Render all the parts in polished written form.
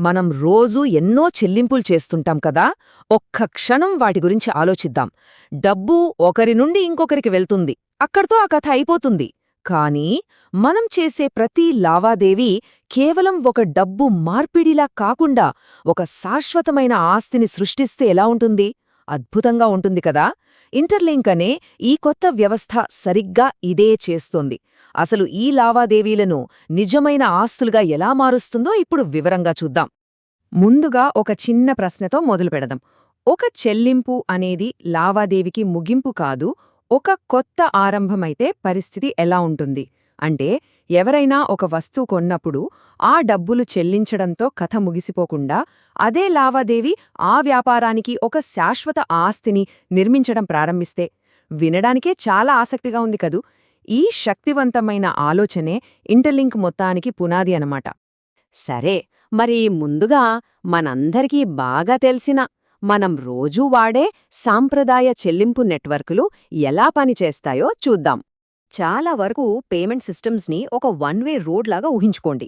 మనం రోజూ ఎన్నో చెల్లింపులు చేస్తుంటాం కదా, ఒక్క క్షణం వాటి గురించి ఆలోచిద్దాం. డబ్బు ఒకరి నుండి ఇంకొకరికి వెళ్తుంది, అక్కడితో ఆ కథ అయిపోతుంది. కానీ మనం చేసే ప్రతి లావాదేవీ కేవలం ఒక డబ్బు మార్పిడిలా కాకుండా ఒక శాశ్వతమైన ఆస్తిని సృష్టిస్తే ఎలా ఉంటుంది? అద్భుతంగా ఉంటుంది కదా. ఇంటర్లింక్ అనే ఈ కొత్త వ్యవస్థ సరిగ్గా ఇదే చేస్తోంది. అసలు ఈ లావాదేవీలను నిజమైన ఆస్తులుగా ఎలా మారుస్తుందో ఇప్పుడు వివరంగా చూద్దాం. ముందుగా ఒక చిన్న ప్రశ్నతో మొదలుపెడదాం. ఒక చెల్లింపు అనేది లావాదేవీకి ముగింపు కాదు, ఒక కొత్త ఆరంభమైతే పరిస్థితి ఎలా ఉంటుంది అంటే, ఎవరైనా ఒక వస్తువు కొన్నప్పుడు ఆ డబ్బులు చెల్లించడంతో కథ ముగిసిపోకుండా అదే లావాదేవీ ఆ వ్యాపారానికి ఒక శాశ్వత ఆస్తిని నిర్మించడం ప్రారంభిస్తే. వినడానికే చాలా ఆసక్తిగా ఉంది కదూ. ఈ శక్తివంతమైన ఆలోచనే ఇంటర్లింక్ మొత్తానికి పునాది అనమాట. సరే, మరి ముందుగా మనందరికీ బాగా తెలిసిన, మనం రోజూ వాడే సాంప్రదాయ చెల్లింపు నెట్వర్కులు ఎలా పనిచేస్తాయో చూద్దాం. చాలా వరకు పేమెంట్ సిస్టమ్స్ని ఒక వన్ వే రోడ్ లాగా ఊహించుకోండి.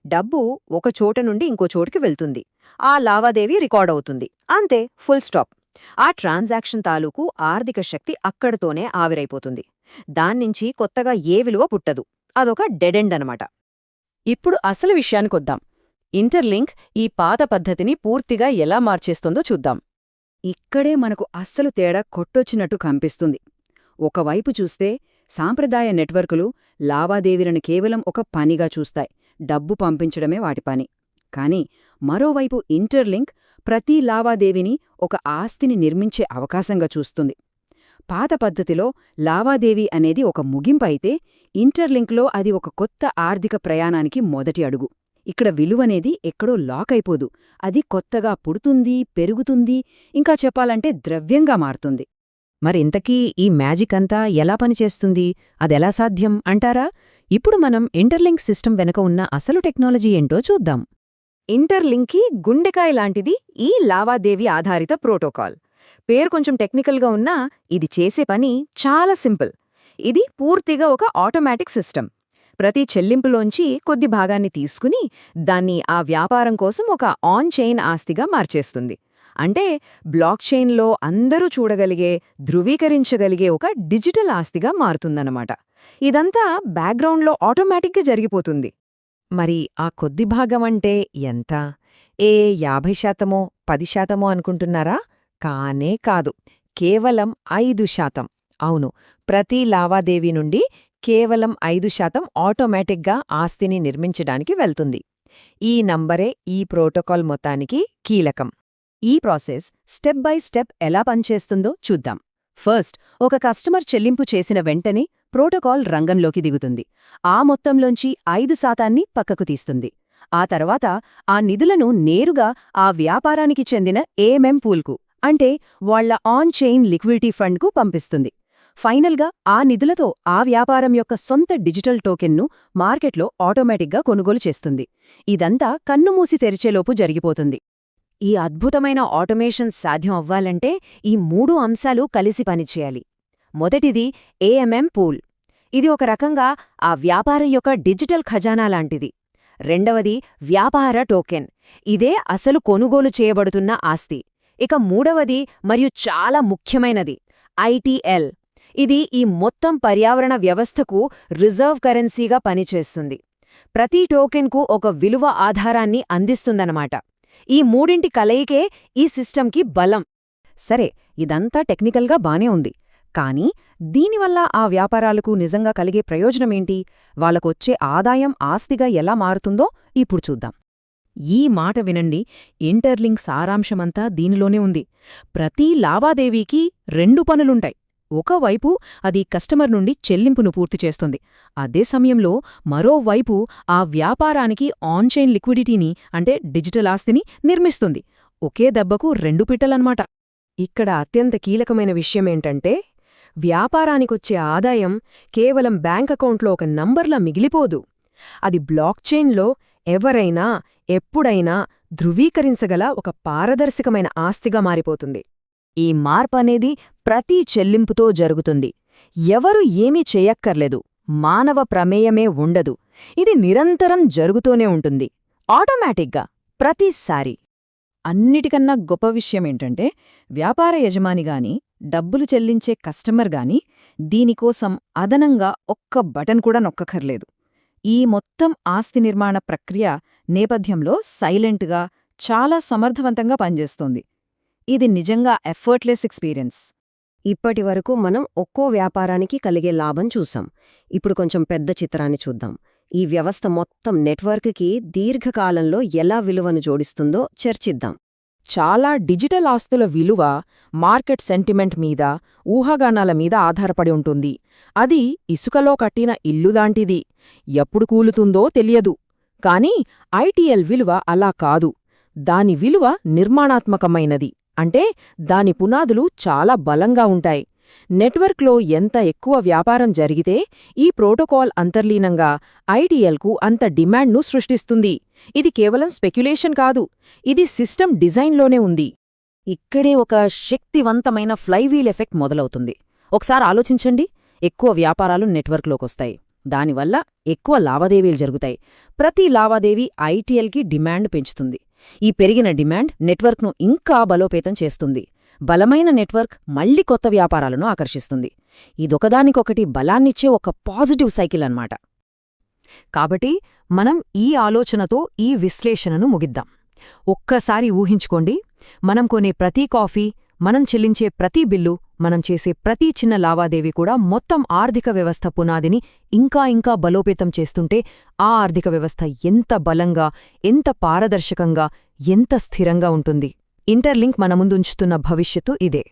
డబ్బు ఒక చోట నుండి ఇంకో చోటుకి వెళ్తుంది, ఆ లావాదేవీ రికార్డ్ అవుతుంది, అంతే, ఫుల్ స్టాప్. ఆ ట్రాన్సాక్షన్ తాలూకు ఆర్థిక శక్తి అక్కడితోనే ఆవిరైపోతుంది. దాన్నించి కొత్తగా ఏ విలువ పుట్టదు. అదొక డెడ్ ఎండ్ అనమాట. ఇప్పుడు అసలు విషయానికొద్దాం. ఇంటర్లింక్ ఈ పాత పద్ధతిని పూర్తిగా ఎలా మార్చేస్తుందో చూద్దాం. ఇక్కడే మనకు అస్సలు తేడా కొట్టొచ్చినట్టు కనిపిస్తుంది. ఒకవైపు చూస్తే సాంప్రదాయ నెట్వర్కులు లావాదేవీలను కేవలం ఒక పనిగా చూస్తాయి, డబ్బు పంపించడమే వాటి పని. కాని మరోవైపు ఇంటర్లింక్ ప్రతి లావాదేవీని ఒక ఆస్తిని నిర్మించే అవకాశంగా చూస్తుంది. పాత పద్ధతిలో లావాదేవీ అనేది ఒక ముగింపు అయితే, ఇంటర్లింక్లో అది ఒక కొత్త ఆర్థిక ప్రయాణానికి మొదటి అడుగు. ఇక్కడ విలువనేది ఎక్కడో లాక్ అయిపోదు, అది కొత్తగా పుడుతుంది, పెరుగుతుంది, ఇంకా చెప్పాలంటే ద్రవ్యంగా మారుతుంది. మరింతకీ ఈ మ్యాజిక్ అంతా ఎలా పనిచేస్తుంది, అదెలా సాధ్యం అంటారా? ఇప్పుడు మనం ఇంటర్లింక్ సిస్టమ్ వెనుక ఉన్న అసలు టెక్నాలజీ ఏంటో చూద్దాం. ఇంటర్లింక్కి గుండెకాయ లాంటిది ఈ లావాదేవీ ఆధారిత ప్రోటోకాల్. పేరు కొంచెం టెక్నికల్గా ఉన్నా ఇది చేసే పని చాలా సింపుల్. ఇది పూర్తిగా ఒక ఆటోమేటిక్ సిస్టమ్. ప్రతి చెల్లింపులోంచి కొద్ది భాగాన్ని తీసుకుని దాన్ని ఆ వ్యాపారం కోసం ఒక ఆన్ చైన్ ఆస్తిగా మార్చేస్తుంది. అంటే బ్లాక్ చైన్లో అందరూ చూడగలిగే, ధృవీకరించగలిగే ఒక డిజిటల్ ఆస్తిగా మారుతుందన్నమాట. ఇదంతా బ్యాక్గ్రౌండ్లో ఆటోమేటిక్గా జరిగిపోతుంది. మరి ఆ కొద్ది భాగమంటే ఎంత? 50%, 10% అనుకుంటున్నారా? కానే కాదు, కేవలం 5%. అవును, ప్రతి లావాదేవీ నుండి కేవలం 5% ఆటోమేటిక్గా ఆస్తిని నిర్మించడానికి వెళ్తుంది. ఈ నంబరే ఈ ప్రోటోకాల్ మొత్తానికి కీలకం. ఈ ప్రాసెస్ స్టెప్ బై స్టెప్ ఎలా పనిచేస్తుందో చూద్దాం. ఫస్ట్, ఒక కస్టమర్ చెల్లింపు చేసిన వెంటనే ప్రోటోకాల్ రంగంలోకి దిగుతుంది. ఆ మొత్తంలోంచి 5% పక్కకు తీస్తుంది. ఆ తర్వాత ఆ నిధులను నేరుగా ఆ వ్యాపారానికి చెందిన ఏఎంఎం పూల్కు, అంటే వాళ్ల ఆన్ చైన్ లిక్విడిటీ ఫండ్కు పంపిస్తుంది. ఫైనల్గా ఆ నిధులతో ఆ వ్యాపారం యొక్క సొంత డిజిటల్ టోకెన్ను మార్కెట్లో ఆటోమేటిక్గా కొనుగోలు చేస్తుంది. ఇదంతా కన్నుమూసి తెరిచేలోపు జరిగిపోతుంది. ఈ అద్భుతమైన ఆటోమేషన్ సాధ్యం అవ్వాలంటే ఈ 3 అంశాలు కలిసి పనిచేయాలి. మొదటిది ఏఎంఎం పూల్. ఇది ఒక రకంగా ఆ వ్యాపారం యొక్క డిజిటల్ ఖజానా లాంటిది. రెండవది వ్యాపార టోకెన్. ఇదే అసలు కొనుగోలు చేయబడుతున్న ఆస్తి. ఇక మూడవది మరియు చాలా ముఖ్యమైనది ఐటీఎల్. ఇది ఈ మొత్తం పర్యావరణ వ్యవస్థకు రిజర్వ్ కరెన్సీగా పనిచేస్తుంది. ప్రతి టోకెన్కు ఒక విలువ ఆధారాన్ని అందిస్తుందన్నమాట. ఈ మూడింటి కలయికే ఈ సిస్టంకి బలం. సరే, ఇదంతా టెక్నికల్గా బానే ఉంది. కానీ దీనివల్ల ఆ వ్యాపారాలకు నిజంగా కలిగే ప్రయోజనమేంటి? వాళ్ళకొచ్చే ఆదాయం ఆస్తిగా ఎలా మారుతుందో ఇప్పుడు చూద్దాం. ఈ మాట వినండి, ఇంటర్లింక్ సారాంశమంతా దీనిలోనే ఉంది. ప్రతి లావాదేవీకి 2 పనులుంటాయి. ఒకవైపు అది కస్టమర్ నుండి చెల్లింపును పూర్తి చేస్తుంది. అదే సమయంలో మరోవైపు ఆ వ్యాపారానికి ఆన్చైన్ లిక్విడిటీని, అంటే డిజిటల్ ఆస్తిని నిర్మిస్తుంది. ఒకే దెబ్బకు 2 పిట్టలన్నమాట. ఇక్కడ అత్యంత కీలకమైన విషయమేంటంటే, వ్యాపారానికొచ్చే ఆదాయం కేవలం బ్యాంక్ అకౌంట్లో ఒక నంబర్లా మిగిలిపోదు. అది బ్లాక్చైన్లో ఎవరైనా ఎప్పుడైనా ధృవీకరించగల ఒక పారదర్శకమైన ఆస్తిగా మారిపోతుంది. ఈ మార్పనేది ప్రతి చెల్లింపుతో జరుగుతుంది. ఎవరు ఏమీ చేయక్కర్లేదు, మానవ ప్రమేయమే ఉండదు. ఇది నిరంతరం జరుగుతూనే ఉంటుంది, ఆటోమేటిక్గా. ప్రతిసారి. అన్నిటికన్నా గొప్ప విషయమేంటంటే, వ్యాపార యజమానిగాని, డబ్బులు చెల్లించే కస్టమర్ గాని దీనికోసం అదనంగా ఒక్క బటన్ కూడా నొక్కక్కర్లేదు. ఈ మొత్తం ఆస్తి నిర్మాణ ప్రక్రియ నేపథ్యంలో సైలెంట్గా, చాలా సమర్థవంతంగా పనిచేస్తోంది. ఇది నిజంగా ఎఫర్ట్లెస్ ఎక్స్పీరియన్స్. ఇప్పటివరకు మనం ఒక్కో వ్యాపారానికి కలిగే లాభం చూసాం. ఇప్పుడు కొంచెం పెద్ద చిత్రాన్ని చూద్దాం. ఈ వ్యవస్థ మొత్తం నెట్వర్క్కి దీర్ఘకాలంలో ఎలా విలువను జోడిస్తుందో చర్చిద్దాం. చాలా డిజిటల్ ఆస్తుల విలువ మార్కెట్ సెంటిమెంట్ మీద, ఊహాగానాల మీద ఆధారపడి ఉంటుంది. అది ఇసుకలో కట్టిన ఇల్లులాంటిది. ఎప్పుడు కూలుతుందో తెలియదు. కానీ ఐటీఎల్ విలువ అలా కాదు. దాని విలువ నిర్మాణాత్మకమైనది. అంటే దాని పునాదులు చాలా బలంగా ఉంటాయి. నెట్వర్క్లో ఎంత ఎక్కువ వ్యాపారం జరిగితే ఈ ప్రోటోకాల్ అంతర్లీనంగా ఐటీఎల్కు అంత డిమాండ్ను సృష్టిస్తుంది. ఇది కేవలం స్పెక్యులేషన్ కాదు, ఇది సిస్టమ్ డిజైన్లోనే ఉంది. ఇక్కడే ఒక శక్తివంతమైన ఫ్లైవీల్ ఎఫెక్ట్ మొదలవుతుంది. ఒకసారి ఆలోచించండి, ఎక్కువ వ్యాపారాలు నెట్వర్క్లోకొస్తాయి. దానివల్ల ఎక్కువ లావాదేవీలు జరుగుతాయి. ప్రతి లావాదేవీ ఐటీఎల్కి డిమాండ్ పెంచుతుంది. ఈ పెరిగిన డిమాండ్ నెట్వర్క్ను ఇంకా బలోపేతం చేస్తుంది. బలమైన నెట్వర్క్ మళ్లీ కొత్త వ్యాపారాలను ఆకర్షిస్తుంది. ఇదొకదానికొకటి బలాన్నిచ్చే ఒక పాజిటివ్ సైకిల్ అన్నమాట. కాబట్టి మనం ఈ ఆలోచనతో ఈ విశ్లేషణను ముగిద్దాం. ఒక్కసారి ఊహించుకోండి, మనం కొనే ప్రతి కాఫీ, మనం చెల్లించే ప్రతి బిల్లు, మనం చేసే ప్రతి చిన్న లావాదేవీ కూడా మొత్తం ఆర్థిక వ్యవస్థ పునాదిని ఇంకా బలోపేతం చేస్తుంటే ఆ ఆర్థిక వ్యవస్థ ఎంత బలంగా, ఎంత పారదర్శకంగా, ఎంత స్థిరంగా ఉంటుంది. ఇంటర్లింక్ మన ముందుంచుతున్న భవిష్యత్తు ఇదే.